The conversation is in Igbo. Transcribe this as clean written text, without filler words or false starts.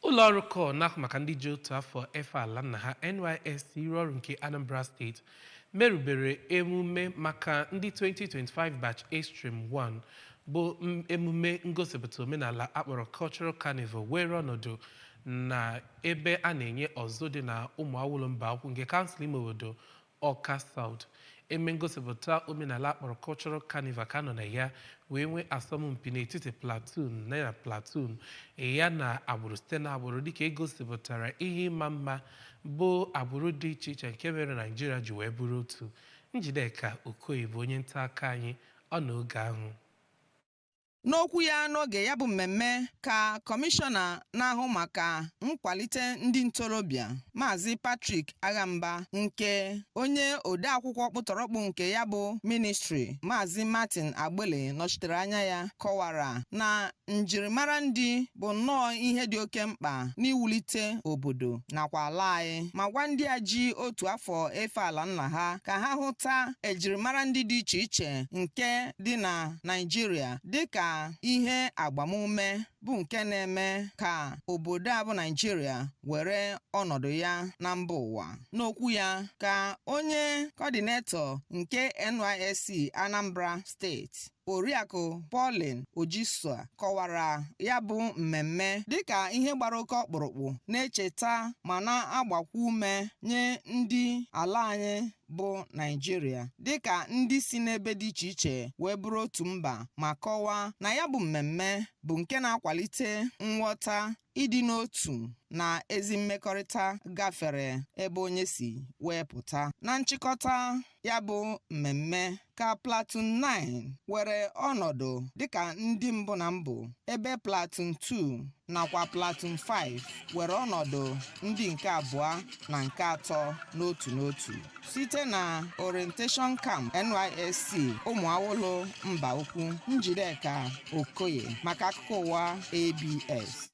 Ụlọ ọrụ na-ahụ maka ndị ji otu afọ efe ala nna ha NYSC ịrụ ọrụ nke Anambra steeti merubere emume maka ndị 2025 batch A-Stream 1 bụ emume ngosipụta omenala akpọrọ Cultural Carnival were ọnọdụ na ebe a na-enye ọzọ dị na ụmụ mba akwụ nke kansụl ime obodo Ọka South. Eme ngosipụta omenala akpọrọ Cultural Carnival ka nọ na ya wee nwee asọmpi n'etiti platoon na platoon ya na agbụrụ site na agbụrụ dịka egosipụtara ihe ịma mma bụ agbụrụ dị iche iche nke mere Naijiria ji wee bụrụ otu. Njideka Okoye bụ onye nta aka anyị ọ n'oge ahụ. N'okwu ya n'oge ya bụ mmemme ka kọmishọna na-ahụ maka nkwalite ndị ntorobịa Maazị Patrick Agamba nke onye odeakwụkwọ kpụtọrọkpụ nke ya bụ ministri Maazị Martin Agbele nọchitere anya ya kọwara na njirimara ndị bụ nnọọ ihe dị oke mkpa n'iwulite obodo nakwa ala anyị ma gwa ndị a ji otu afọ efe ala nna ha ka ha hụta ejirimara ndị dị iche iche nke dị na Naịjirịa dịka ihe agbamume bụ nke na-eme ka obodo a bụ Naịjirịa were ọnọdụ ya na mba ụwa. N'okwu ya ka onye kọdinetọ nke NYSC Anambra steeti Oriakụ Pauline Ojisua kọwara ya bụ mmemme dịka ihe gbara oke ọkpụrụkpụ na-echeta ma na-agbakwa ume nye ndị ala anyị bụ Naịjirịa dịka ndị si n'ebe dị iche iche wee bụrụ otu mba ma kọwaa na ya bụ mmemme bụ nke na-akwalite nghọta ịdị n'otu na ezi mmekọrịta gafere ebe onye si wee pụta. Na nchịkọta ya bụ mmemme ka Platoon 9 were ọnọdụ dịka ndị mbụ na mbụ ebe Platoon 2 nakwa Platoon 5 were ọnọdụ ndị nke abụọ na nke atọ n'otu n'otu site na orientation camp NYSC ụmụ mba ukwu. Njideka Okoye maka akụkọ ụwa ABS.